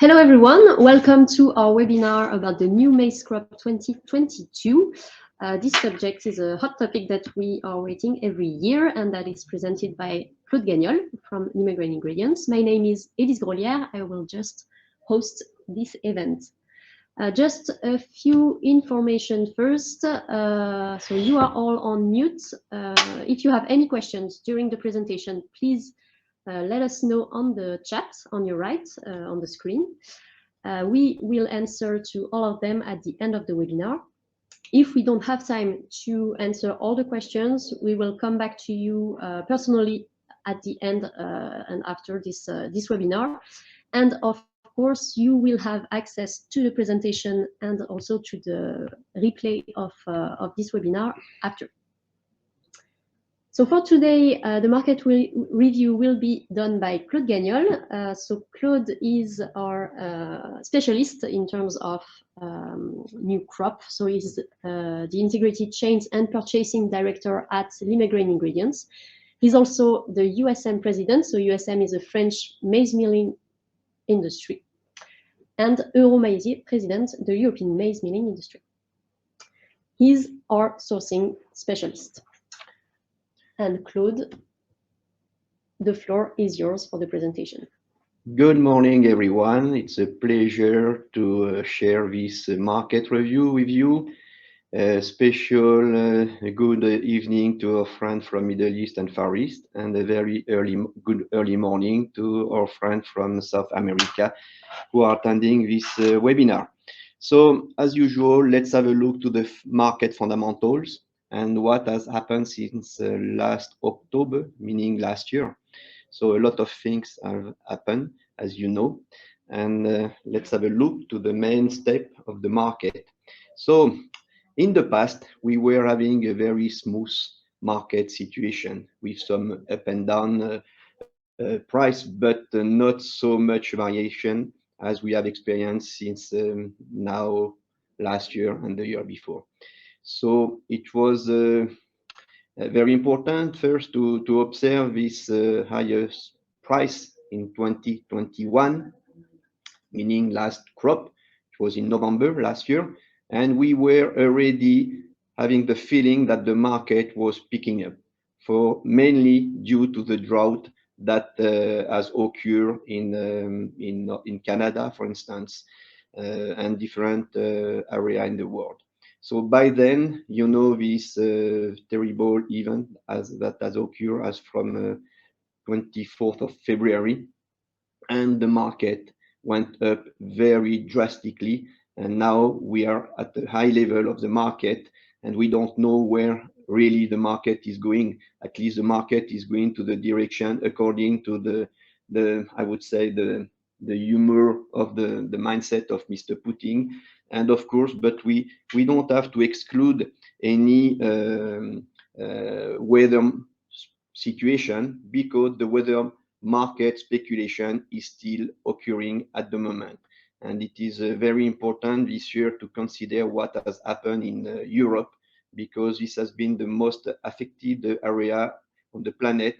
Hello everyone, welcome to our webinar about the new maize crop 2022. This subject is a hot topic that we are waiting every year and that is presented by Claude Gagnol from Limagne Ingredients. My name is Élise Grolière. I will just host this event. Just a few information first. So you are all on mute. If you have any questions during the presentation, please let us know on the chat on your right on the screen. We will answer to all of them at the end of the webinar. If we don't have time to answer all the questions, we will come back to you personally at the end and after this webinar. And of course, you will have access to the presentation and also to the replay of this webinar after. So for today, the market review will be done by Claude Gagnol. So Claude is our specialist in terms of new crop. So he's the Integrated Chains and Purchasing Director at Limagne Ingredients. He's also the USM president. So USM is a French maize milling industry. And Euromaize president, the European maize milling industry. He's our sourcing specialist. And Claude, the floor is yours for the presentation. Good morning, everyone. It's a pleasure to share this market review with you. A special good evening to our friend from Middle East and Far East, and a very good early morning to our friend from South America who are attending this webinar. So, as usual, let's have a look to the market fundamentals and what has happened since last October, meaning last year. So a lot of things have happened, as you know, and let's have a look to the main step of the market. So in the past, we were having a very smooth market situation with some up and down price, but not so much variation as we have experienced since now last year and the year before. So it was very important first to observe this highest price in 2021, meaning last crop. It was in November last year, and we were already having the feeling that the market was picking up, for mainly due to the drought that has occurred in Canada, for instance, and different area in the world. So by then, you know, this terrible event that has occurred as from 24th of February, and the market went up very drastically. And now we are at the high level of the market, and we don't know where really the market is going. At least the market is going to the direction according to the I would say the humor of the mindset of Mr. Putin. And of course, but we don't have to exclude any weather situation, because the weather market speculation is still occurring at the moment. And it is very important this year to consider what has happened in Europe, because this has been the most affected area on the planet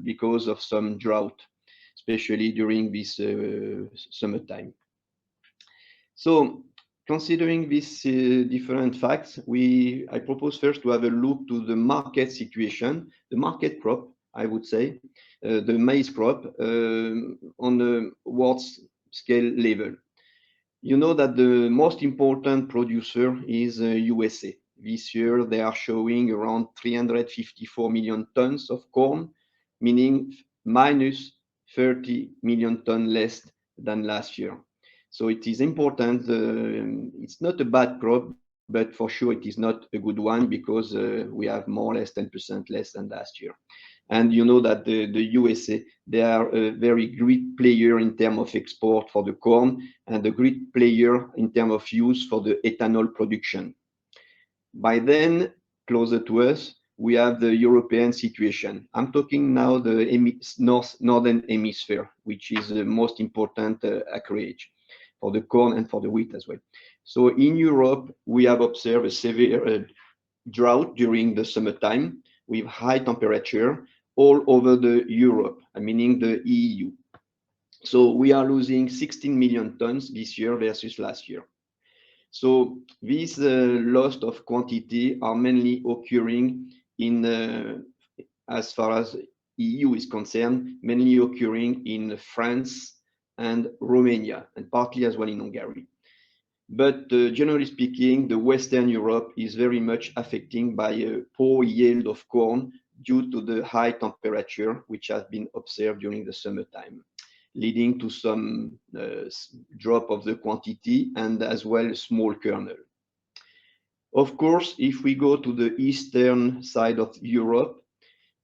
because of some drought, especially during this summertime. So, considering these different facts, I propose first to have a look to the market situation, the market crop, I would say, the maize crop on the world scale level. You know that the most important producer is USA. This year, they are showing around 354 million tons of corn, meaning minus 30 million tons less than last year. So it is important. It's not a bad crop, but for sure it is not a good one, because we have more or less 10% less than last year. And you know that the USA, they are a very great player in terms of export for the corn, and a great player in terms of use for the ethanol production. By then, closer to us, we have the European situation. I'm talking now the northern hemisphere, which is the most important acreage for the corn and for the wheat as well. So in Europe, we have observed a severe drought during the summertime with high temperature all over the Europe, meaning the EU. So we are losing 16 million tons this year versus last year. So these loss of quantity are mainly occurring in, as far as EU is concerned, mainly occurring in France and Romania, and partly as well in Hungary. But generally speaking, the Western Europe is very much affected by a poor yield of corn due to the high temperature which has been observed during the summertime, leading to some drop of the quantity and as well small kernel. Of course, if we go to the eastern side of Europe,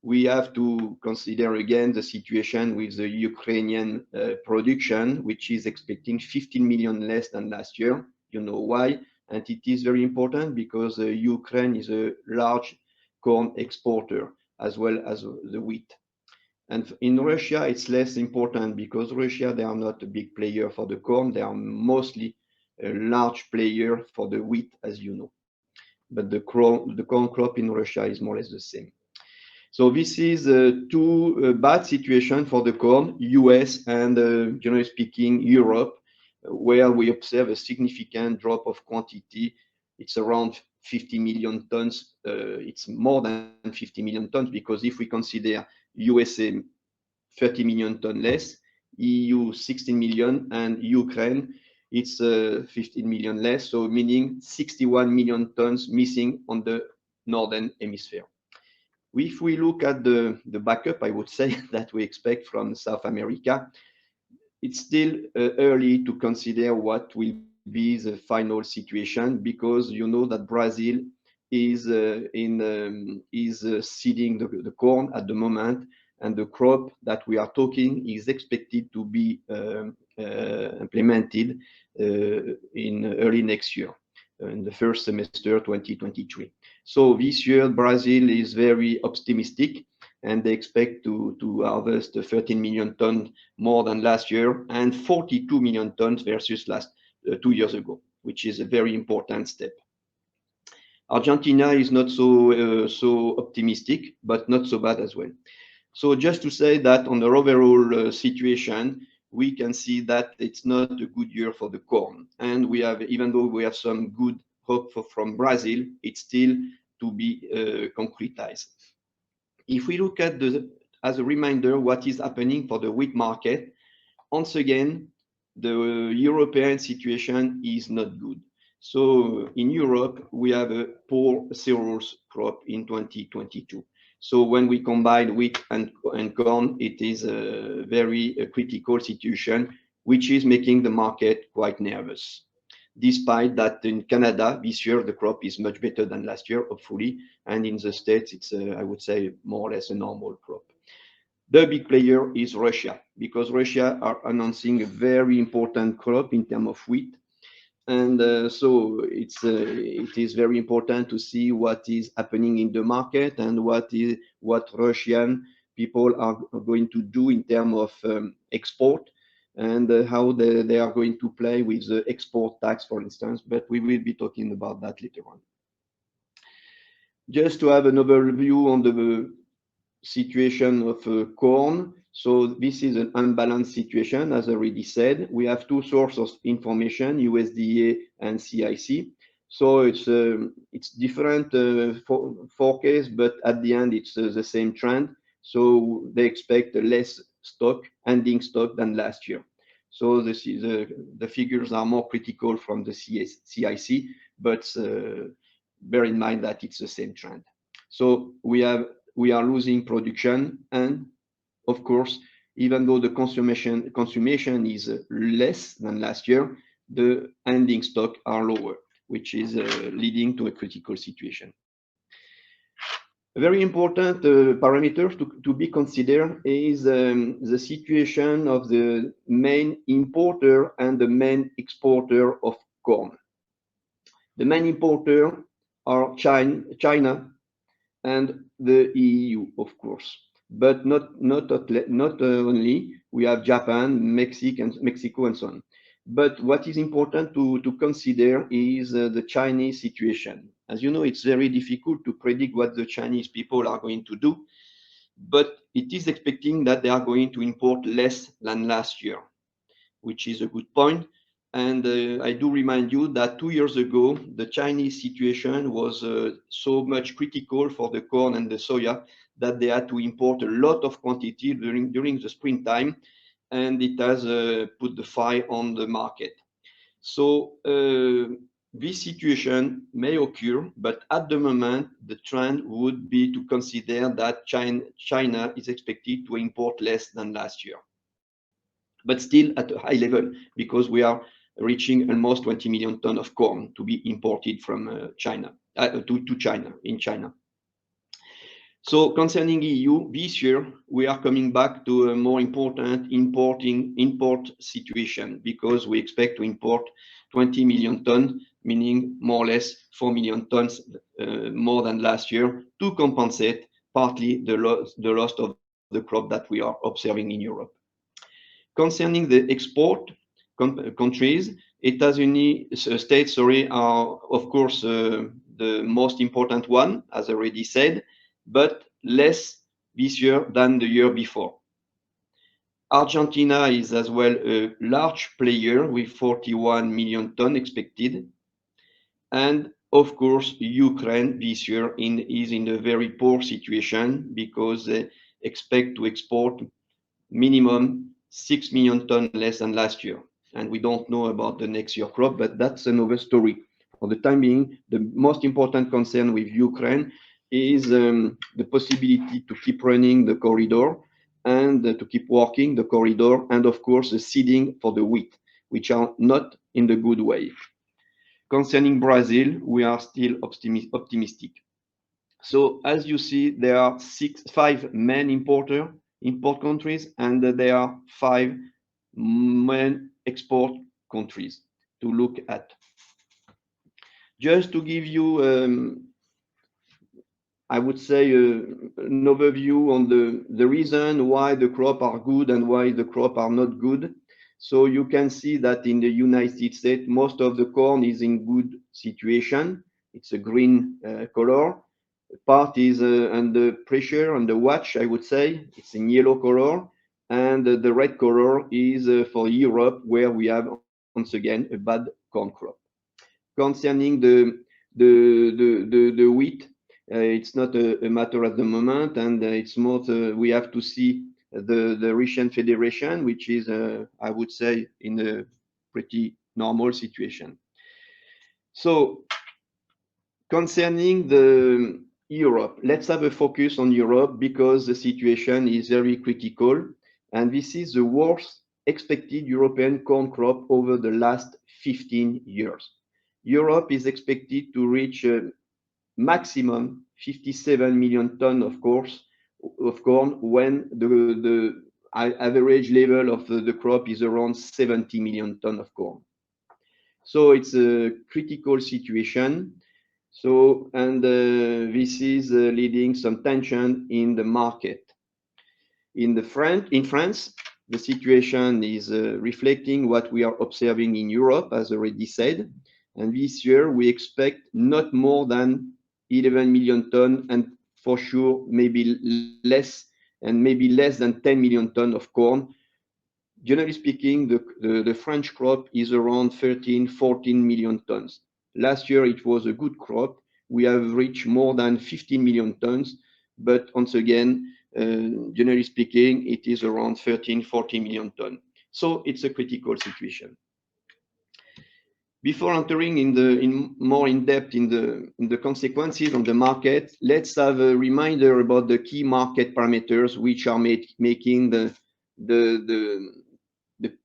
we have to consider again the situation with the Ukrainian production, which is expecting 15 million less than last year. You know why? And it is very important because Ukraine is a large corn exporter as well as the wheat. And in Russia, it's less important because Russia, they are not a big player for the corn. They are mostly a large player for the wheat, as you know. But the corn crop in Russia is more or less the same. So this is two bad situation for the corn, US and generally speaking, Europe, where we observe a significant drop of quantity. It's around 50 million tons. It's more than 50 million tons because if we consider USA 30 million tons less, EU 16 million, and Ukraine it's 15 million less. So meaning 61 million tons missing on the northern hemisphere. If we look at the backup, I would say that we expect from South America, it's still early to consider what will be the final situation because you know that Brazil is seeding the corn at the moment, and the crop that we are talking is expected to be implemented in early next year, in the first semester 2023. So this year, Brazil is very optimistic and they expect to harvest 13 million tons more than last year and 42 million tons versus last 2 years ago, which is a very important step. Argentina is not so optimistic, but not so bad as well. So just to say that on the overall situation, we can see that it's not a good year for the corn. And we have, even though we have some good hope from Brazil, it's still to be concretized. If we look at as a reminder, what is happening for the wheat market, once again, the European situation is not good. So in Europe, we have a poor cereals crop in 2022. So when we combine wheat and corn, it is a very critical situation, which is making the market quite nervous. Despite that in Canada, this year, the crop is much better than last year, hopefully. And in the States, it's, I would say, more or less a normal crop. The big player is Russia, because Russia are announcing a very important crop in terms of wheat. And so it is very important to see what is happening in the market and what Russian people are going to do in terms of export and how they are going to play with the export tax, for instance. But we will be talking about that later on. Just to have an overview on the situation of corn. So this is an unbalanced situation, as I already said. We have two sources of information, USDA and CIC. So it's different forecast, but at the end it's the same trend. So they expect less stock, ending stock than last year. So this is the figures are more critical from the CIC, but bear in mind that it's the same trend. So we are losing production, and of course, even though the consumption is less than last year, the ending stock are lower, which is leading to a critical situation. A very important parameter to be considered is the situation of the main importer and the main exporter of corn. The main importer are China and the EU, of course, but not only. We have Japan, Mexico, and so on. But what is important to consider is the Chinese situation. As you know, it's very difficult to predict what the Chinese people are going to do but it is expecting that they are going to import less than last year, which is a good point. And I do remind you that 2 years ago, the Chinese situation was so much critical for the corn and the soya that they had to import a lot of quantity during the springtime, and it has put the fire on the market. So this situation may occur, but at the moment, the trend would be to consider that China is expected to import less than last year, but still at a high level because we are reaching almost 20 million tons of corn to be imported from China to China in China. So concerning EU, this year we are coming back to a more important import situation because we expect to import 20 million tons, meaning more or less 4 million tons more than last year to compensate partly the loss of the crop that we are observing in Europe. Concerning the export countries, États-Unis states, are of course the most important one, as already said, but less this year than the year before. Argentina is as well a large player with 41 million tons expected. And of course, Ukraine this year is in a very poor situation because they expect to export minimum 6 million tons less than last year. And we don't know about the next year crop, but that's another story. For the time being, the most important concern with Ukraine is the possibility to keep running the corridor and to keep working the corridor, and of course the seeding for the wheat, which are not in the good way. Concerning Brazil, we are still optimistic. So as you see, there are five main import countries, and there are five main export countries to look at. Just to give you, I would say, an overview on the reason why the crop are good and why the crop are not good. So you can see that in the United States, most of the corn is in good situation. It's a green color. Part is under pressure, under watch, I would say. It's in yellow color. And the red color is for Europe, where we have, once again, a bad corn crop. Concerning the wheat, it's not a matter at the moment, and it's more we have to see the Russian Federation, which is, I would say, in a pretty normal situation. So concerning the Europe, let's have a focus on Europe because the situation is very critical, and this is the worst expected European corn crop over the last 15 years. Europe is expected to reach a maximum 57 million tons of corn when the average level of the crop is around 70 million tons of corn. So it's a critical situation. So, and this is leading some tension in the market. In France, the situation is reflecting what we are observing in Europe, as already said. And this year we expect not more than 11 million tons, and for sure maybe less, and maybe less than 10 million tons of corn. Generally speaking, the French crop is around 13, 14 million tons. Last year it was a good crop. We have reached more than 15 million tons, but once again, generally speaking, it is around 13, 14 million tons. So it's a critical situation. Before entering more in depth in the consequences on the market, let's have a reminder about the key market parameters which are making the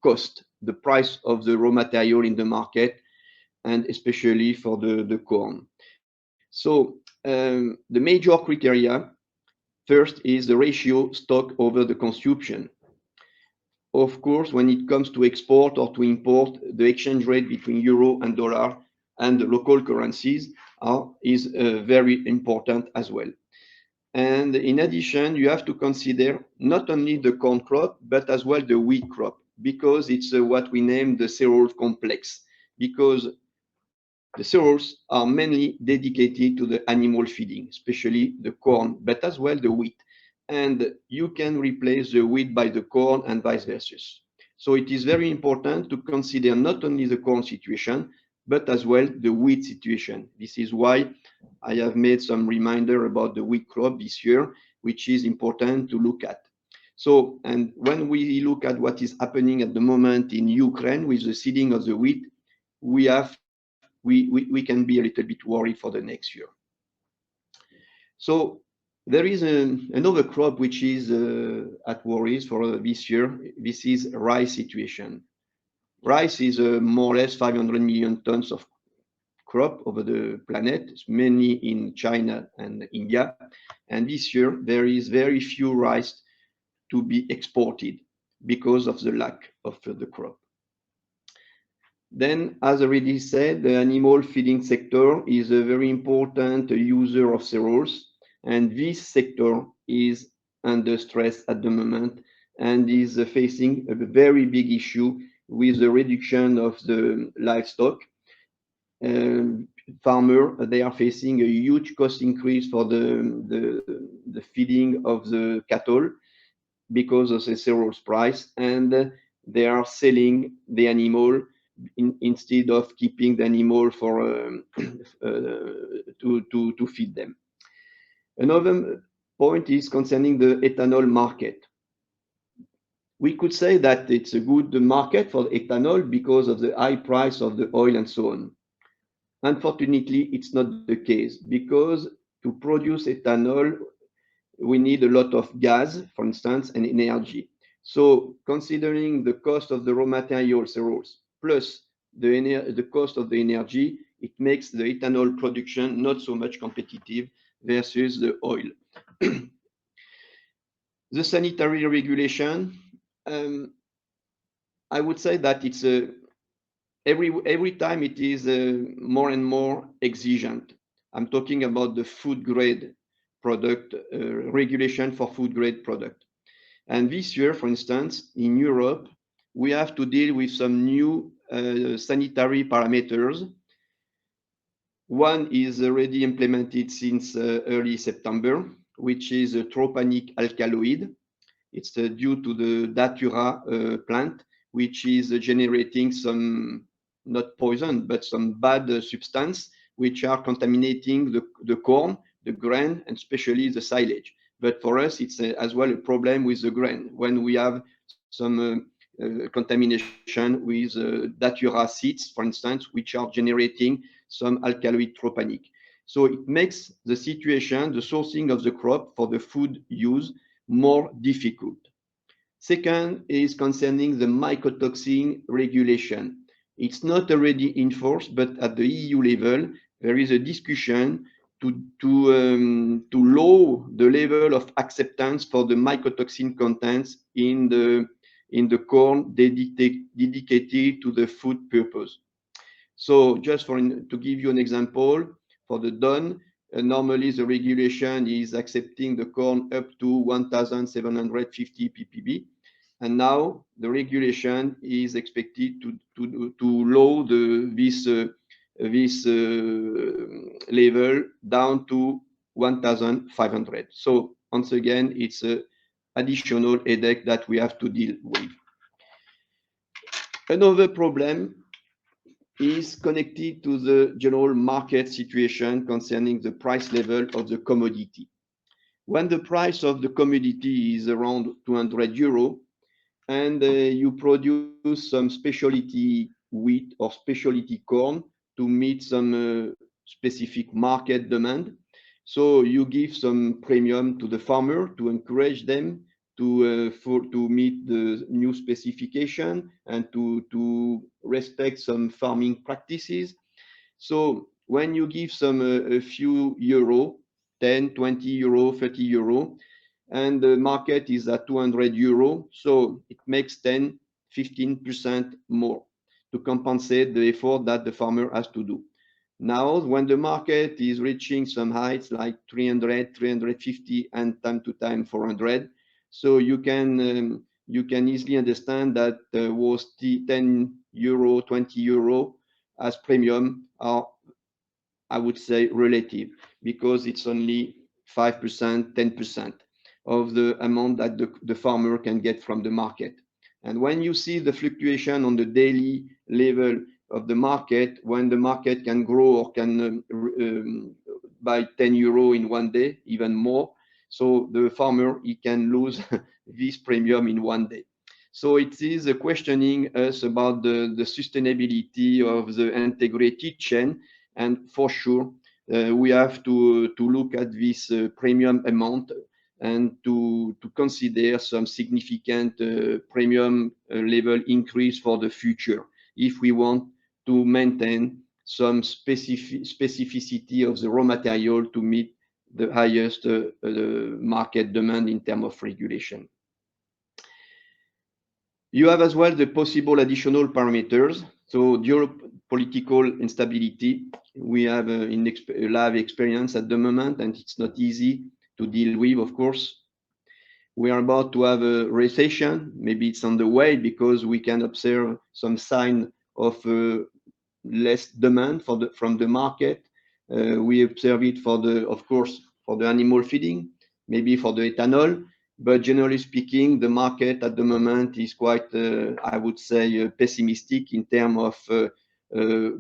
cost, the price of the raw material in the market, and especially for the corn. So the major criteria, first is the ratio stock over the consumption. Of course, when it comes to export or to import, the exchange rate between euro and dollar and the local currencies is very important as well. And in addition, you have to consider not only the corn crop, but as well the wheat crop, because it's what we name the cereal complex, because the cereals are mainly dedicated to the animal feeding, especially the corn, but as well the wheat. and you can replace the wheat by the corn and vice versa. So it is very important to consider not only the corn situation, but as well the wheat situation. This is why I have made some reminder about the wheat crop this year, which is important to look at. So, and when we look at what is happening at the moment in Ukraine with the seeding of the wheat, we can be a little bit worried for the next year. So there is another crop which is at worries for this year. This is rice situation. Rice is more or less 500 million tons of crop over the planet, mainly in China and India. And this year there is very few rice to be exported because of the lack of the crop. Then, as already said, the animal feeding sector is a very important user of cereals, and this sector is under stress at the moment and is facing a very big issue with the reduction of the livestock. Farmer, they are facing a huge cost increase for the feeding of the cattle because of the cereals price, and they are selling the animal instead of keeping the animal for to feed them. Another point is concerning the ethanol market. We could say that it's a good market for ethanol because of the high price of the oil and so on. Unfortunately, it's not the case because to produce ethanol, we need a lot of gas, for instance, and energy. So considering the cost of the raw material cereals plus the cost of the energy, it makes the ethanol production not so much competitive versus the oil. The sanitary regulation, I would say that it's every time it is more and more exigent. I'm talking about the food grade product regulation for food grade product. And this year, for instance, in Europe, we have to deal with some new sanitary parameters. One is already implemented since early September, which is a tropanic alkaloid. It's due to the datura plant, which is generating some, not poison, but some bad substance, which are contaminating the corn, the grain, and especially the silage. But for us, it's as well a problem with the grain when we have some contamination with datura seeds, for instance, which are generating some alkaloid tropanic. So it makes the situation, the sourcing of the crop for the food use more difficult. Second is concerning the mycotoxin regulation. It's not already enforced, but at the EU level, there is a discussion to lower the level of acceptance for the mycotoxin contents in the corn dedicated to the food purpose. So just to give you an example, for the Don, normally the regulation is accepting the corn up to 1,750 ppb, and now the regulation is expected to lower this level down to 1,500. So once again, it's an additional headache that we have to deal with. Another problem is connected to the general market situation concerning the price level of the commodity. When the price of the commodity is around 200 euro and you produce some specialty wheat or specialty corn to meet some specific market demand, so you give some premium to the farmer to encourage them to meet the new specification and to respect some farming practices. So when you give some a few euro, 10, 20 euro, 30 euro, and the market is at 200 euro, so it makes 10, 15% more to compensate the effort that the farmer has to do. Now, when the market is reaching some heights like 300, 350, and time to time 400, so you can easily understand that was 10 euro, 20 euro as premium are, I would say, relative because it's only 5%, 10%. of the amount that the farmer can get from the market. And when you see the fluctuation on the daily level of the market, when the market can grow or can buy 10 euro in one day, even more, so the farmer, he can lose this premium in one day. So it is questioning us about the sustainability of the integrated chain. And for sure, we have to look at this premium amount and to consider some significant premium level increase for the future if we want to maintain some specificity of the raw material to meet the highest market demand in terms of regulation. You have as well the possible additional parameters. So geopolitical instability, we have a live experience at the moment, and it's not easy to deal with, of course. We are about to have a recession. Maybe it's on the way because we can observe some sign of less demand from the market. We observe it of course, for the animal feeding, maybe for the ethanol. But generally speaking, the market at the moment is quite, I would say, pessimistic in terms of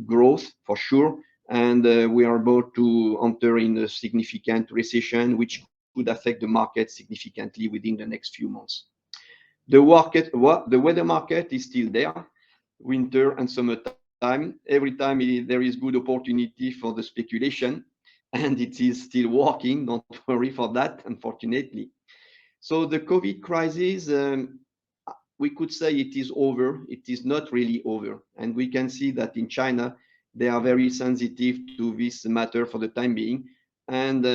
growth, for sure. And we are about to enter in a significant recession, which could affect the market significantly within the next few months. The weather market is still there, winter and summertime. Every time there is good opportunity for the speculation, and it is still working. Don't worry for that, unfortunately. So the COVID crisis, we could say it is over. It is not really over. And we can see that in China, they are very sensitive to this matter for the time being. And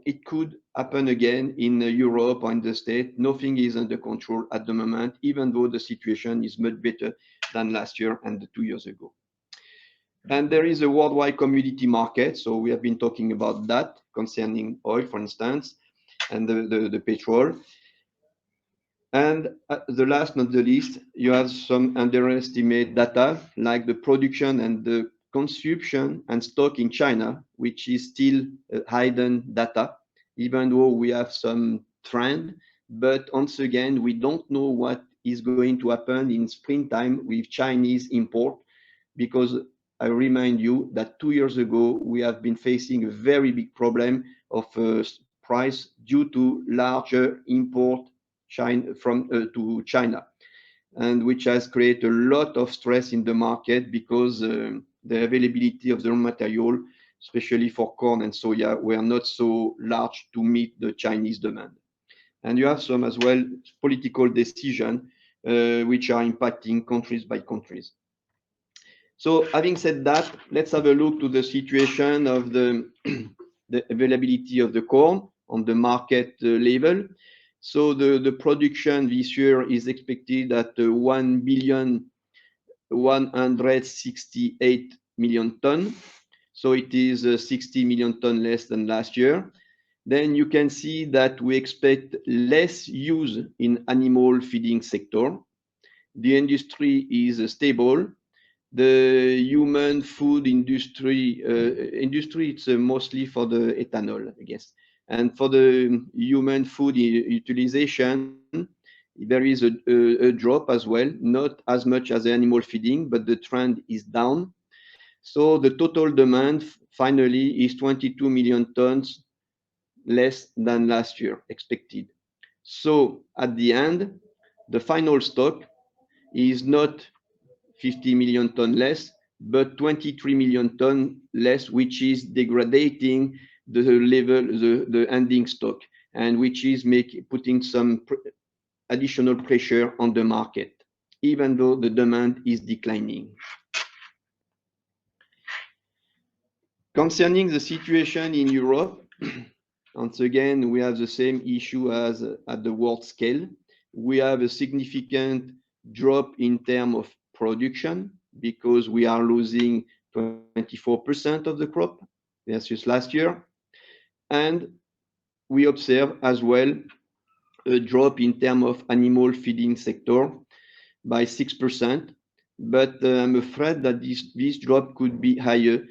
it could happen again in Europe or in the States. Nothing is under control at the moment, even though the situation is much better than last year and 2 years ago. And there is a worldwide commodity market. So we have been talking about that concerning oil, for instance, and the petrol. And the last, not the least, you have some underestimate data like the production and the consumption and stock in China, which is still hidden data, even though we have some trend. But once again, we don't know what is going to happen in springtime with Chinese import, because I remind you that 2 years ago, we have been facing a very big problem of price due to larger import to China, and which has created a lot of stress in the market because the availability of the raw material, especially for corn and soya, were not so large to meet the Chinese demand. And you have some as well political decisions which are impacting countries by countries. So having said that, let's have a look to the situation of the availability of the corn on the market level. So the production this year is expected at 1,168,000,000 tons. So it is 60 million tons less than last year. Then you can see that we expect less use in animal feeding sector. The industry is stable. The human food industry, it's mostly for the ethanol, I guess. And for the human food utilization, there is a drop as well, not as much as the animal feeding, but the trend is down. So the total demand finally is 22 million tons less than last year expected. So at the end, the final stock is not 50 million tons less, but 23 million tons less, which is degrading the level, the ending stock, and which is putting some additional pressure on the market, even though the demand is declining. Concerning the situation in Europe, once again, we have the same issue as at the world scale. We have a significant drop in terms of production because we are losing 24% of the crop versus last year. And we observe as well a drop in terms of animal feeding sector by 6%. But I'm afraid that this drop could be higher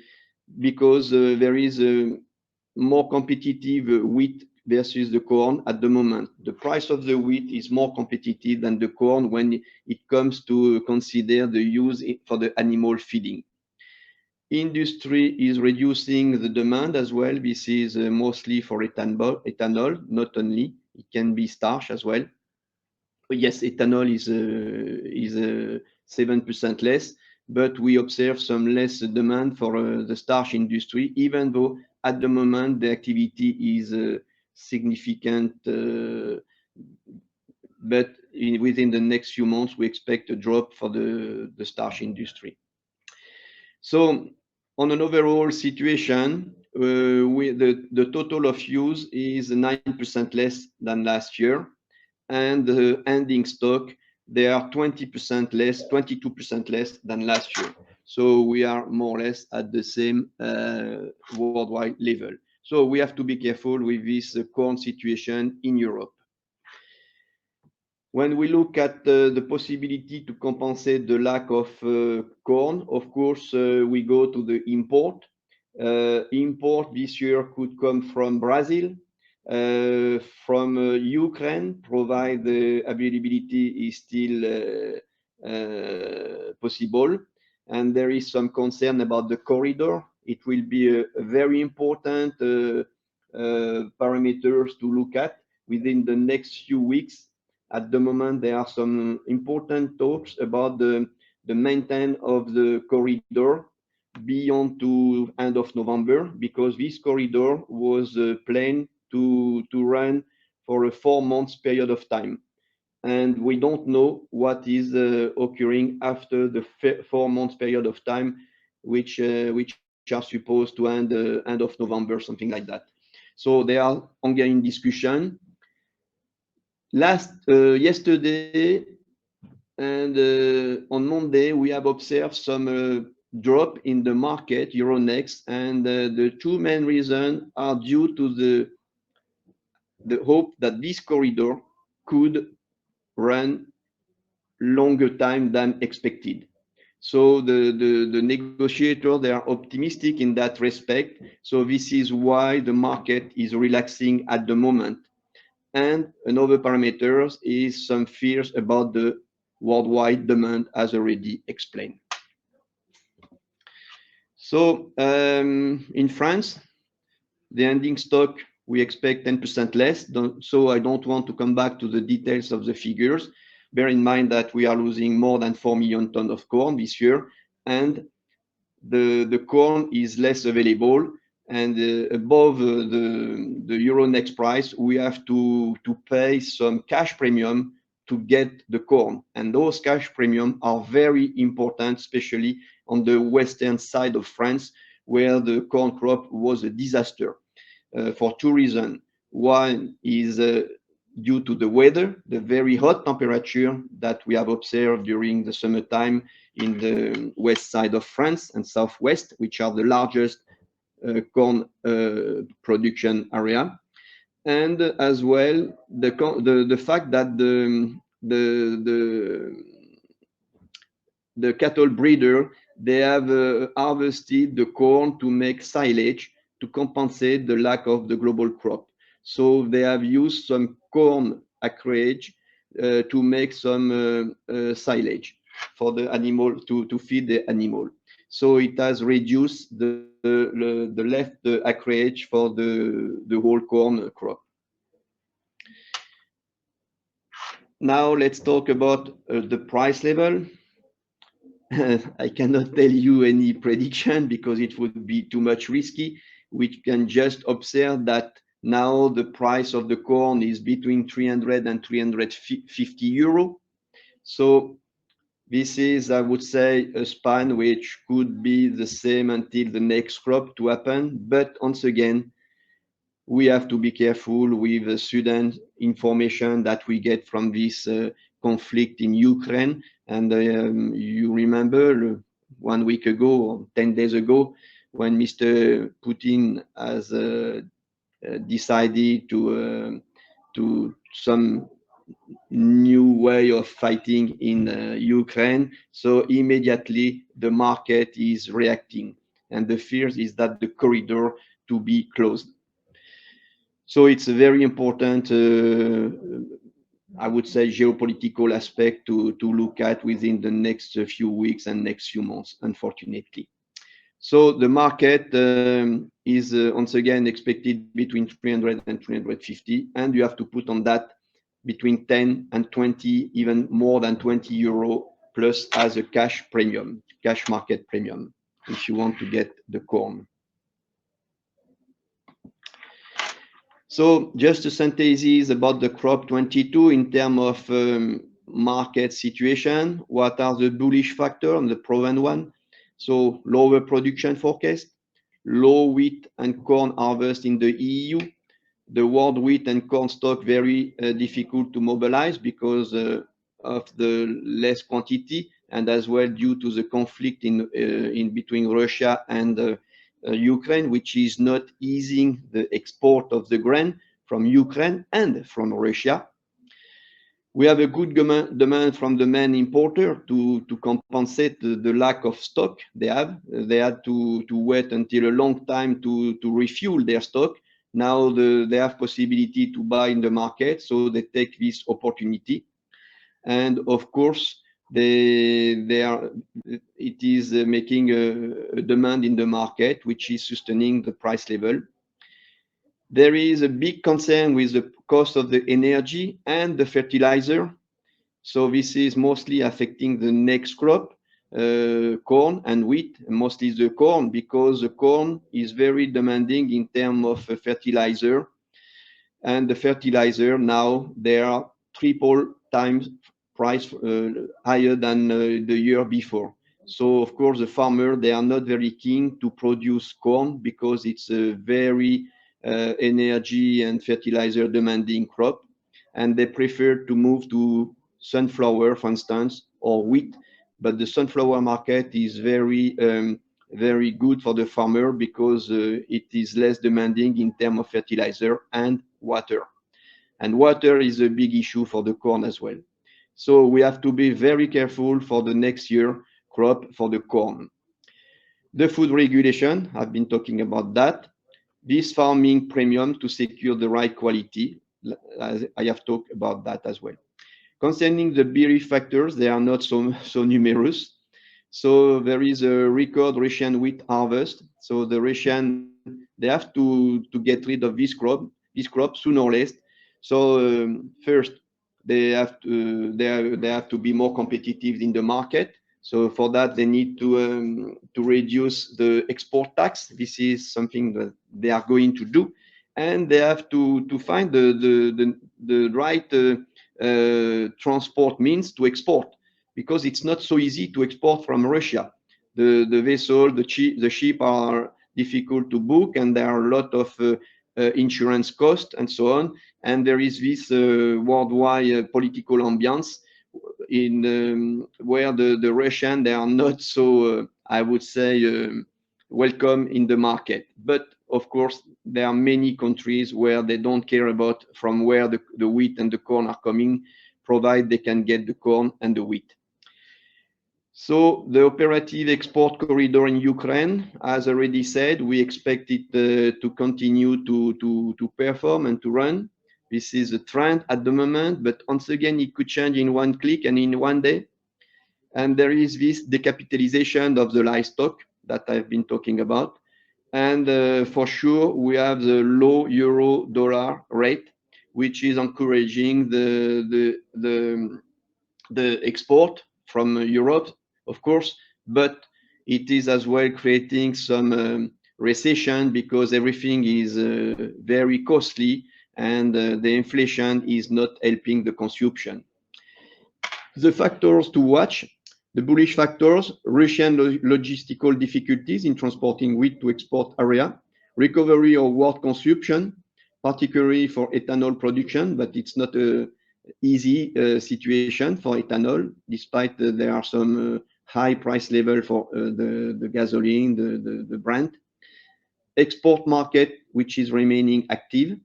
because there is a more competitive wheat versus the corn at the moment. The price of the wheat is more competitive than the corn when it comes to consider the use for the animal feeding. Industry is reducing the demand as well. This is mostly for ethanol, not only. It can be starch as well. Yes, ethanol is 7% less, but we observe some less demand for the starch industry, even though at the moment the activity is significant, but within the next few months we expect a drop for the starch industry. So on an overall situation, the total of use is 9% less than last year, and the ending stock, they are 20% less, 22% less than last year. So we are more or less at the same worldwide level. So we have to be careful with this corn situation in Europe. When we look at the possibility to compensate the lack of corn, of course, we go to the import. Import this year could come from Brazil, from Ukraine, provided the availability is still possible. And there is some concern about the corridor. It will be a very important parameters to look at within the next few weeks. At the moment, there are some important talks about the maintenance of the corridor beyond to end of November, because this corridor was planned to run for a 4 months period of time. And we don't know what is occurring after the 4 months period of time, which are supposed to end of November, something like that. So there are ongoing discussion. Yesterday and on Monday, we have observed some drop in the market, Euronext, and the two main reasons are due to the hope that this corridor could run longer time than expected. So the negotiators, they are optimistic in that respect. So this is why the market is relaxing at the moment. And another parameter is some fears about the worldwide demand, as already explained. So in France, the ending stock, we expect 10% less. So I don't want to come back to the details of the figures. Bear in mind that we are losing more than 4 million tons of corn this year, and the corn is less available. And above the Euronext price, we have to pay some cash premium to get the corn. And those cash premium are very important, especially on the western side of France, where the corn crop was a disaster for two reasons. One is due to the weather, the very hot temperature that we have observed during the summertime in the west side of France and southwest, which are the largest corn production area, and as well the fact that the cattle breeder, they have harvested the corn to make silage to compensate the lack of the global crop. So they have used some corn acreage to make some silage for the animal to feed the animal. So it has reduced the left acreage for the whole corn crop. Now let's talk about the price level. I cannot tell you any prediction because it would be too much risky. We can just observe that now the price of the corn is between 300 and 350 euro. So this is, I would say, a span which could be the same until the next crop to happen. But once again, we have to be careful with the sudden information that we get from this conflict in Ukraine. And you remember 1 week ago, or 10 days ago, when Mr. Putin has decided to some new way of fighting in Ukraine. So immediately the market is reacting, and the fear is that the corridor to be closed. So it's a very important, I would say, geopolitical aspect to look at within the next few weeks and next few months, unfortunately. So the market is once again expected between 300 and 350, and you have to put on that between 10 and 20, even more than 20 euro plus as a cash premium, cash market premium, if you want to get the corn. So just a synthesis about the crop 22 in terms of market situation. What are the bullish factors on the proven one? So lower production forecast, low wheat and corn harvest in the EU. The world wheat and corn stock very difficult to mobilize because of the less quantity, and as well due to the conflict in between Russia and Ukraine, which is not easing the export of the grain from Ukraine and from Russia. We have a good demand from the main importer to compensate the lack of stock they have. They had to wait until a long time to refuel their stock. Now they have possibility to buy in the market, so they take this opportunity. And of course, it is making a demand in the market, which is sustaining the price level. There is a big concern with the cost of the energy and the fertilizer. So this is mostly affecting the next crop, corn and wheat, mostly the corn, because the corn is very demanding in terms of fertilizer. And the fertilizer now, they are triple times price higher than the year before. So of course, the farmer, they are not very keen to produce corn because it's a very energy and fertilizer demanding crop. And they prefer to move to sunflower, for instance, or wheat. But the sunflower market is very good for the farmer because it is less demanding in terms of fertilizer and water. And water is a big issue for the corn as well. So we have to be very careful for the next year crop for the corn. The food regulation, I've been talking about that. This farming premium to secure the right quality, I have talked about that as well. Concerning the bearish factors, they are not so numerous. So there is a record Russian wheat harvest. So the Russian, they have to get rid of this crop sooner or later. So first, they have to be more competitive in the market. So for that, they need to reduce the export tax. This is something that they are going to do, and they have to find the right transport means to export, because it's not so easy to export from Russia. The vessel, the ship are difficult to book, and there are a lot of insurance costs and so on. And there is this worldwide political ambiance in where the Russian, they are not so, I would say, welcome in the market. But of course, there are many countries where they don't care about from where the wheat and the corn are coming, provide they can get the corn and the wheat. So the operative export corridor in Ukraine, as already said, we expect it to continue to perform and to run. This is a trend at the moment, but once again, it could change in one click and in one day. And there is this decapitalization of the livestock that I've been talking about. And for sure, we have the low euro dollar rate, which is encouraging the export from Europe, of course, but it is as well creating some recession because everything is very costly, and the inflation is not helping the consumption. The factors to watch, the bullish factors: Russian logistical difficulties in transporting wheat to export area, recovery of world consumption, particularly for ethanol production, but it's not a easy situation for ethanol, despite there are some high price level for the gasoline, the Brent. Export market, which is remaining active,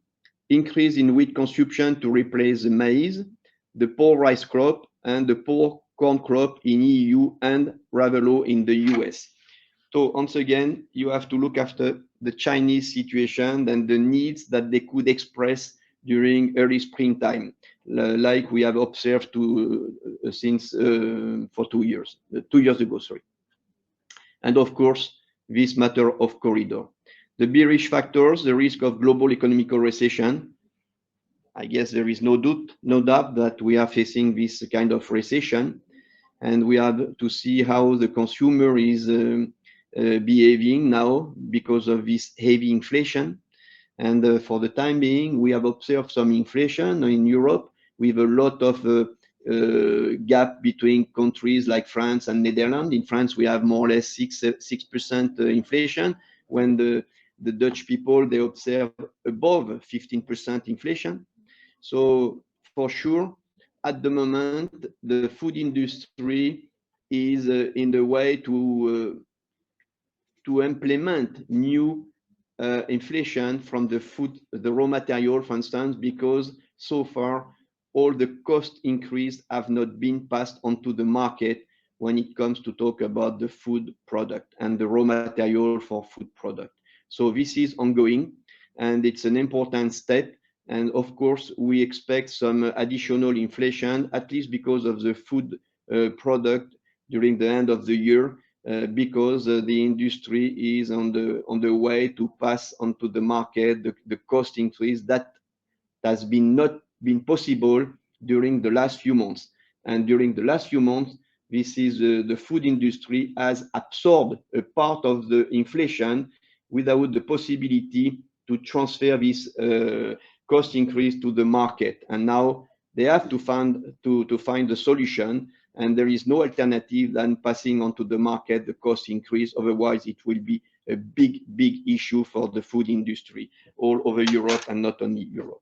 increase in wheat consumption to replace the maize, the poor rice crop, and the poor corn crop in EU and rather low in the US. So once again, you have to look after the Chinese situation and the needs that they could express during early springtime, like we have observed since for 2 years, 2 years ago, sorry. And of course, this matter of corridor. The bearish factors, the risk of global economical recession. I guess there is no doubt that we are facing this kind of recession, and we have to see how the consumer is behaving now because of this heavy inflation. And for the time being, we have observed some inflation in Europe with a lot of gap between countries like France and Netherlands. In France, we have more or less 6% inflation, when the Dutch people, they observe above 15% inflation. So for sure, at the moment, the food industry is in the way to implement new inflation from the food, the raw material, for instance, because so far all the cost increase have not been passed onto the market when it comes to talk about the food product and the raw material for food product. So this is ongoing, and it's an important step. And of course, we expect some additional inflation, at least because of the food product during the end of the year, because the industry is on the way to pass onto the market the cost increase that has not been possible during the last few months. And during the last few months, this is the food industry has absorbed a part of the inflation without the possibility to transfer this cost increase to the market. And now they have to find a solution, and there is no alternative than passing on to the market the cost increase. Otherwise, it will be a big issue for the food industry all over Europe, and not only Europe.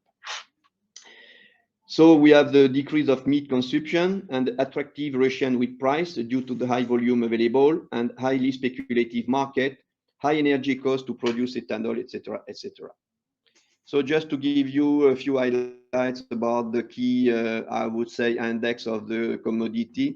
So we have the decrease of meat consumption and attractive Russian wheat price due to the high volume available and highly speculative market, high energy cost to produce ethanol, etc., etc. So just to give you a few highlights about the key, I would say, index of the commodity.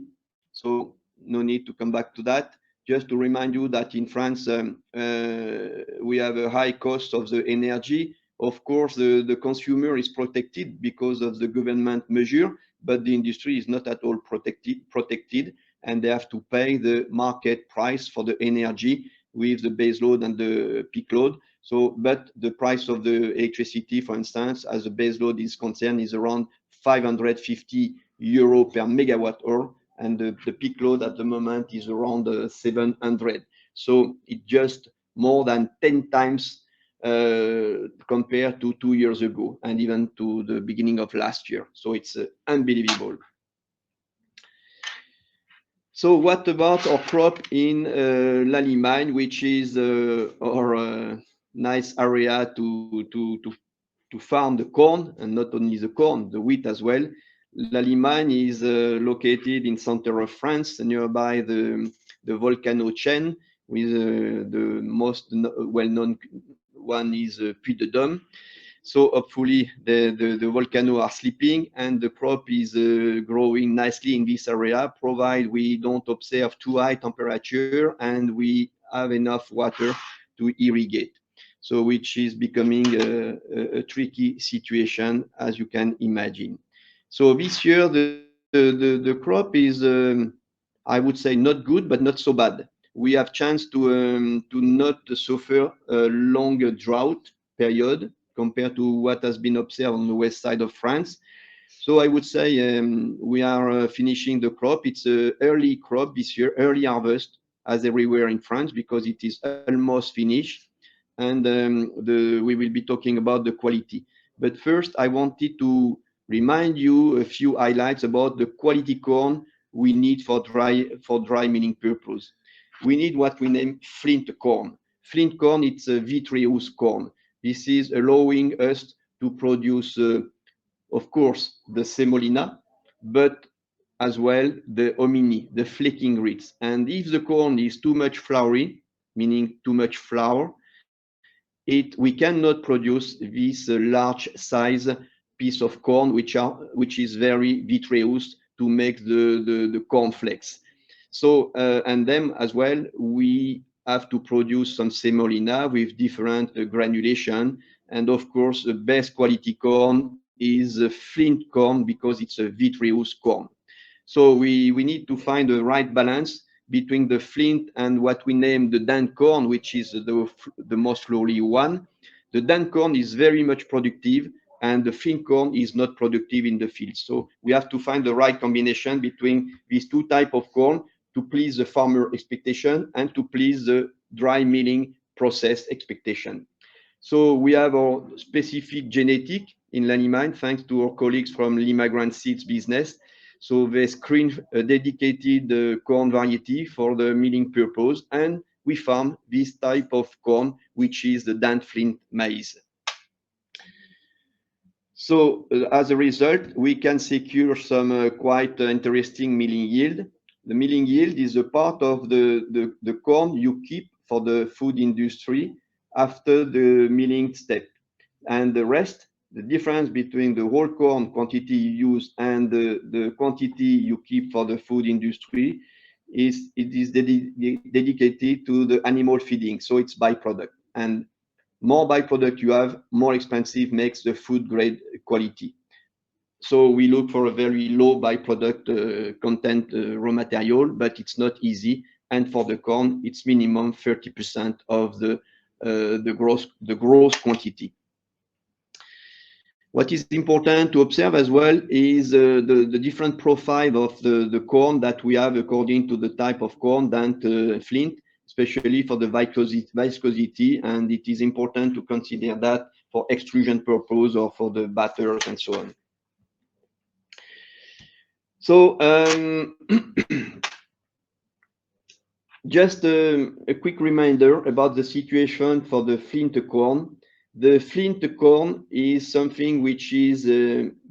So no need to come back to that. Just to remind you that in France, we have a high cost of the energy. Of course, the consumer is protected because of the government measure, but the industry is not at all protected, and they have to pay the market price for the energy with the base load and the peak load. So, but the price of the electricity, for instance, as a base load is concerned, is around 550 euro per megawatt hour, and the peak load at the moment is around 700. So it's just more than 10 times compared to 2 years ago, and even to the beginning of last year. So it's unbelievable. So what about our crop in La Limagne, which is our nice area to farm the corn, and not only the corn, the wheat as well. La Limagne is located in center of France, nearby the volcano chain, with the most well-known one is Puy de Dôme. So hopefully the volcano are sleeping, and the crop is growing nicely in this area, provided we don't observe too high temperature and we have enough water to irrigate. So which is becoming a tricky situation, as you can imagine. So this year the crop is, I would say, not good, but not so bad. We have chance to not suffer a longer drought period compared to what has been observed on the west side of France. So I would say we are finishing the crop. It's an early crop this year, early harvest, as everywhere in France, because it is almost finished. And we will be talking about the quality. But first, I wanted to remind you a few highlights about the quality corn we need for dry milling purpose. We need what we name flint corn. Flint corn, it's a vitreous corn. This is allowing us to produce, of course, the semolina, but as well the hominy, the flaking grits. And if the corn is too much floury, meaning too much flour, we cannot produce this large size piece of corn, which is very vitreous to make the corn flakes. So and then as well, we have to produce some semolina with different granulation. And of course, the best quality corn is flint corn because it's a vitreous corn. So we need to find the right balance between the flint and what we name the dent corn, which is the most lowly one. The dent corn is very much productive, and the flint corn is not productive in the field. So we have to find the right combination between these two types of corn to please the farmer expectation and to please the dry milling process expectation. So we have our specific genetic in Limagne, thanks to our colleagues from Limagne seeds business. So they screen a dedicated corn variety for the milling purpose, and we farm this type of corn, which is the dent flint maize. So as a result, we can secure some quite interesting milling yield. The milling yield is a part of the corn you keep for the food industry after the milling step. And the rest, the difference between the whole corn quantity you use and the quantity you keep for the food industry is dedicated to the animal feeding. So it's byproduct. And more byproduct you have, more expensive makes the food grade quality. So we look for a very low byproduct content raw material, but it's not easy. And for the corn, it's minimum 30% of the gross quantity. What is important to observe as well is the different profile of the corn that we have according to the type of corn, dent, flint, especially for the viscosity, and it is important to consider that for extrusion purpose or for the batters and so on. So just a quick reminder about the situation for the flint corn. The flint corn is something which is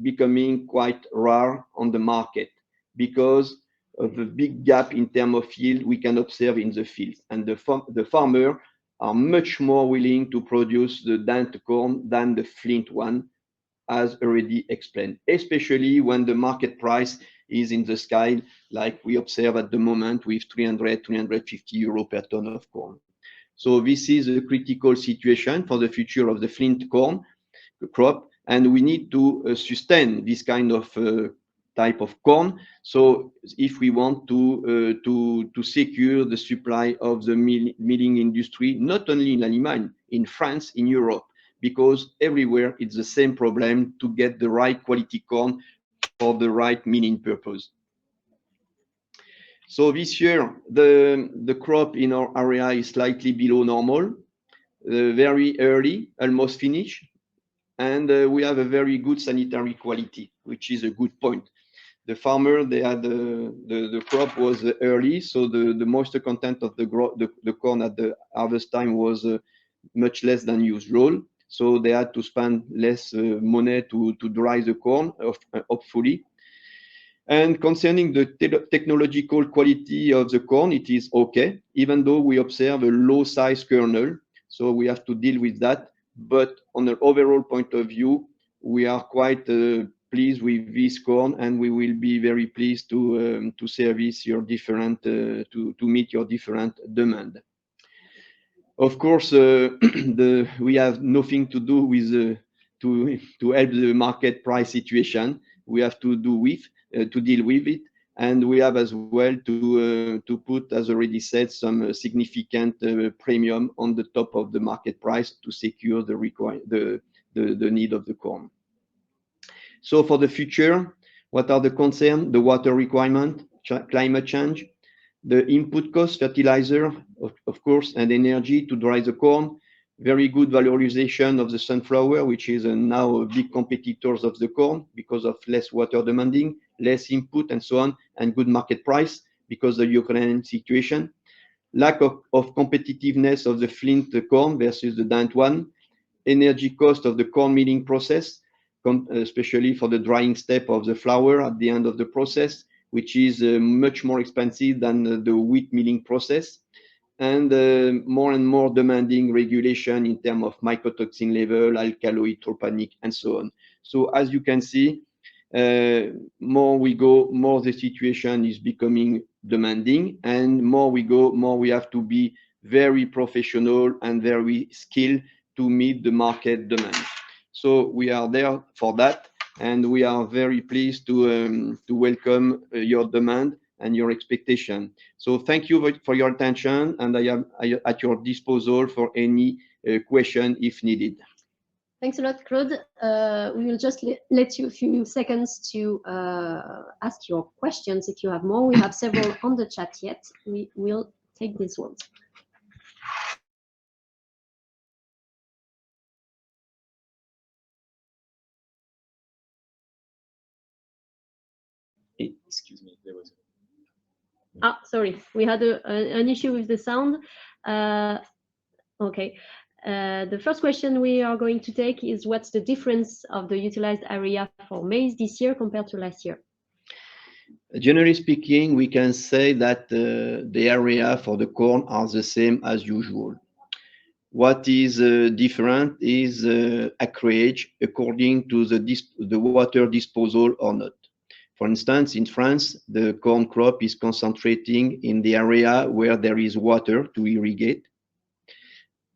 becoming quite rare on the market because of the big gap in terms of yield we can observe in the field. And the farmer are much more willing to produce the dent corn than the flint one, as already explained, especially when the market price is in the sky, like we observe at the moment with 300, 350 euro per ton of corn. So this is a critical situation for the future of the flint corn crop, and we need to sustain this kind of type of corn. So if we want to secure the supply of the milling industry, not only in Limagne, in France, in Europe, because everywhere it's the same problem to get the right quality corn for the right milling purpose. So this year, the crop in our area is slightly below normal, very early, almost finished, and we have a very good sanitary quality, which is a good point. The farmer, they had the crop was early, so the moisture content of the corn at the harvest time was much less than usual. So they had to spend less money to dry the corn, hopefully. And concerning the technological quality of the corn, it is okay, even though we observe a low size kernel. So we have to deal with that. But on an overall point of view, we are quite pleased with this corn, and we will be very pleased to service your different, to meet your different demand. Of course, we have nothing to do with to help the market price situation. We have to do with to deal with it, and we have as well to put, as already said, some significant premium on the top of the market price to secure the need of the corn. So for the future, what are the concerns? The water requirement, climate change, the input cost, fertilizer, of course, and energy to dry the corn. Very good valorization of the sunflower, which is now a big competitors of the corn because of less water demanding, less input, and so on, and good market price because of the Ukrainian situation. Lack of competitiveness of the flint corn versus the dent one. Energy cost of the corn milling process, especially for the drying step of the flour at the end of the process, which is much more expensive than the wheat milling process, and more and more demanding regulation in terms of mycotoxin level, alkaloid, tropanic, and so on. So as you can see, more we go, more the situation is becoming demanding, and more we go, more we have to be very professional and very skilled to meet the market demand. So we are there for that, and we are very pleased to welcome your demand and your expectation. So thank you for your attention, and I am at your disposal for any question if needed. Thanks a lot, Claude. We will just let you a few seconds to ask your questions if you have more. We have several on the chat yet. We will take these ones. Excuse me, there was. Sorry, we had an issue with the sound. Okay. The first question we are going to take is what's the difference of the utilized area for maize this year compared to last year? Generally speaking, we can say that the area for the corn are the same as usual. What is different is acreage according to the water disposal or not. For instance, in France, the corn crop is concentrating in the area where there is water to irrigate,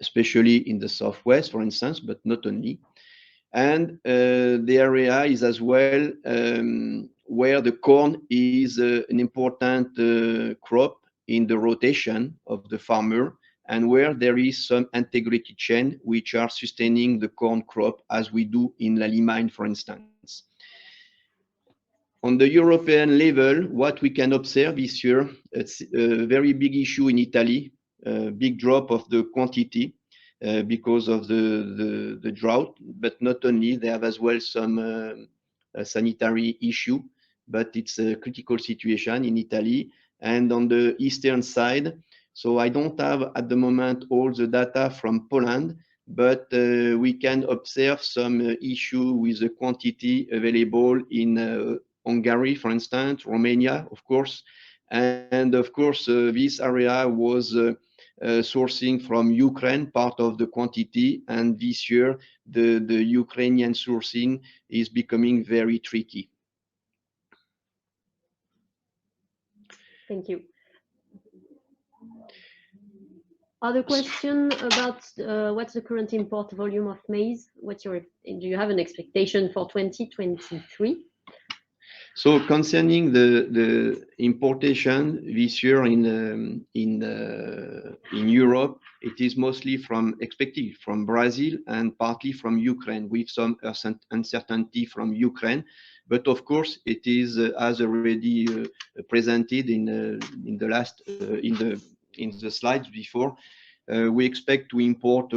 especially in the southwest, for instance, but not only. And the area is as well where the corn is an important crop in the rotation of the farmer, and where there is some integrated chain which are sustaining the corn crop, as we do in La Limagne, for instance. On the European level, what we can observe this year, it's a very big issue in Italy, a big drop of the quantity because of the drought, but not only, they have as well some sanitary issue, but it's a critical situation in Italy. And on the eastern side, so I don't have at the moment all the data from Poland, but we can observe some issue with the quantity available in Hungary, for instance, Romania, of course. And of course, this area was sourcing from Ukraine, part of the quantity. And this year, the Ukrainian sourcing is becoming very tricky. Thank you. Other question about what's the current import volume of maize? Do you have an expectation for 2023? So concerning the importation this year in Europe, it is mostly expected from Brazil and partly from Ukraine, with some uncertainty from Ukraine. But of course, it is as already presented in the slides before. We expect to import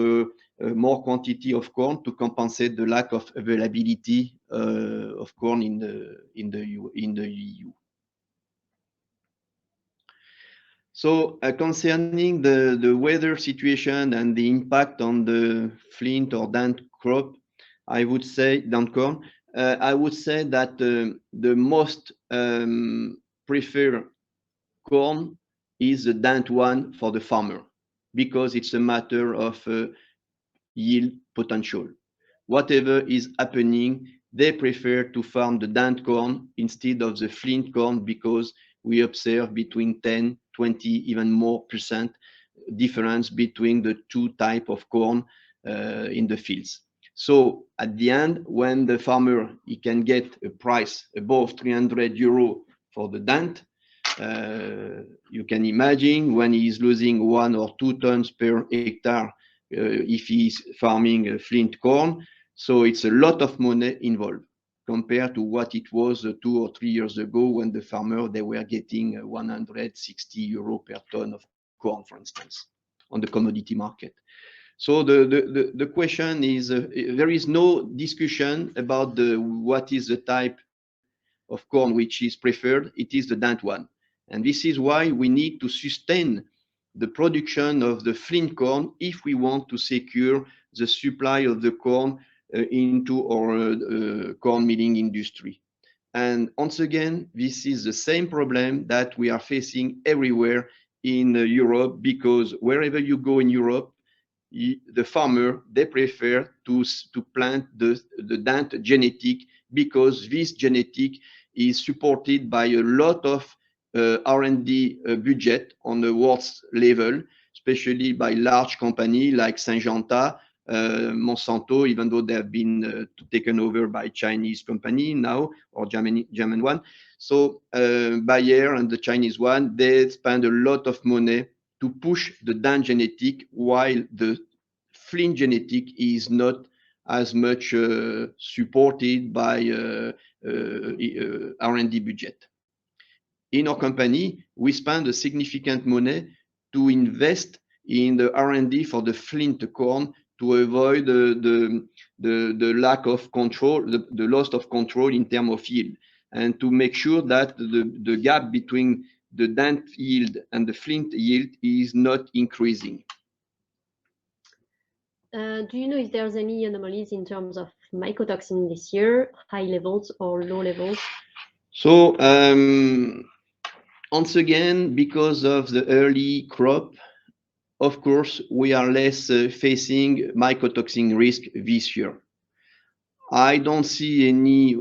more quantity of corn to compensate the lack of availability of corn in the EU. So concerning the weather situation and the impact on the flint or dant crop, I would say dant corn. I would say that the most preferred corn is the dant one for the farmer, because it's a matter of yield potential. Whatever is happening, they prefer to farm the dant corn instead of the flint corn, because we observe between 10, 20, even more % difference between the two types of corn in the fields. So at the end, when the farmer he can get a price above 300 euro for the dant, you can imagine when he is losing 1 or 2 tons per hectare if he is farming flint corn. So it's a lot of money involved compared to what it was 2 or 3 years ago, when the farmer they were getting 160 euro per ton of corn, for instance, on the commodity market. So the question is, there is no discussion about what is the type of corn which is preferred. It is the dant one. And this is why we need to sustain the production of the flint corn if we want to secure the supply of the corn into our corn milling industry. And once again, this is the same problem that we are facing everywhere in Europe, because wherever you go in Europe, the farmer, they prefer to plant the dant genetic, because this genetic is supported by a lot of R&D budget on the world level, especially by large companies like Syngenta, Monsanto, even though they have been taken over by Chinese company now, or German one. So Bayer and the Chinese one, they spend a lot of money to push the Dan genetic, while the Flynn genetic is not as much supported by R&D budget. In our company, we spend a significant money to invest in the R&D for the Flint corn to avoid the lack of control, the loss of control in terms of yield, and to make sure that the gap between the Dan yield and the Flint yield is not increasing. Do you know if there's any anomalies in terms of mycotoxin this year, high levels or low levels? So once again, because of the early crop, of course, we are less facing mycotoxin risk this year. I don't see any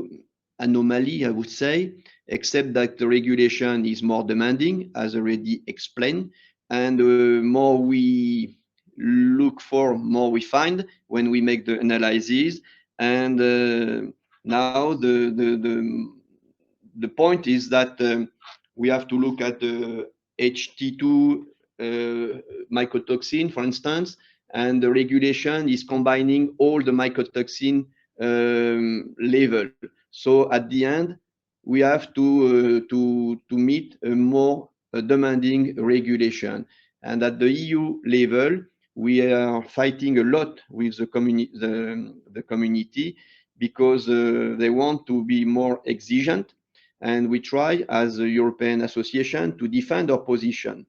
anomaly, I would say, except that the regulation is more demanding, as already explained, and more we look for, more we find when we make the analysis. And now the point is that we have to look at the HT2 mycotoxin, for instance, and the regulation is combining all the mycotoxin level. So at the end, we have to meet a more demanding regulation. And at the EU level, we are fighting a lot with the community because they want to be more exigent. And we try, as a European association, to defend our position.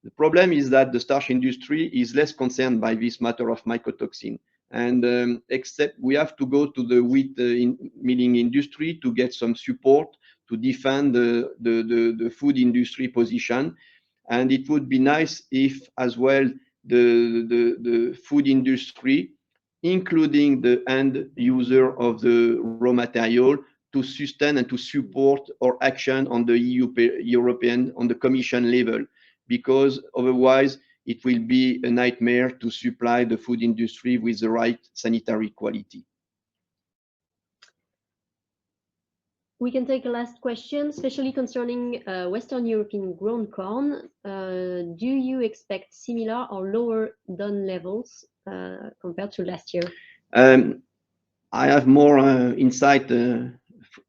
The problem is that the starch industry is less concerned by this matter of mycotoxin. And except we have to go to the wheat milling industry to get some support to defend the food industry position. And it would be nice if as well the food industry, including the end user of the raw material, to sustain and to support our action on the European, on the Commission level, because otherwise it will be a nightmare to supply the food industry with the right sanitary quality. We can take a last question, especially concerning Western European grown corn. Do you expect similar or lower DON levels compared to last year? I have more insight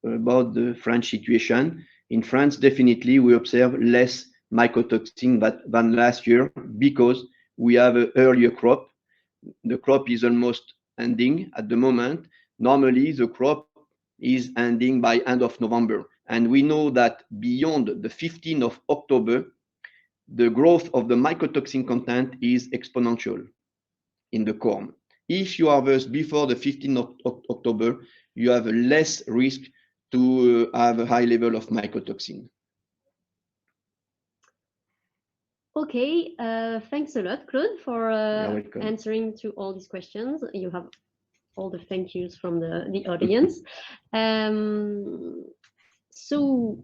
about the French situation. In France, definitely we observe less mycotoxin than last year because we have an earlier crop. The crop is almost ending at the moment. Normally, the crop is ending by end of November. And we know that beyond the 15th of October, the growth of the mycotoxin content is exponential in the corn. If you harvest before the 15th of October, you have less risk to have a high level of mycotoxin. Okay, thanks a lot, Claude, for answering to all these questions. You have all the thank yous from the audience. So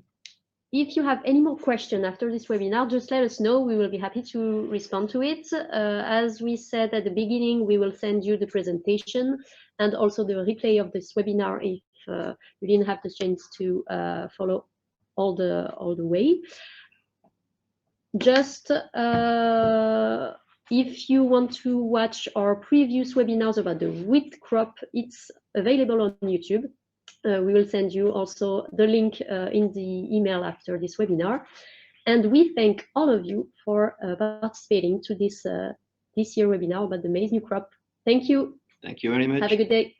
if you have any more questions after this webinar, just let us know. We will be happy to respond to it. As we said at the beginning, we will send you the presentation and also the replay of this webinar if you didn't have the chance to follow all the way. Just if you want to watch our previous webinars about the wheat crop, it's available on YouTube. We will send you also the link in the email after this webinar. And we thank all of you for participating to this year webinar about the maize new crop. Thank you. Thank you very much. Have a good day.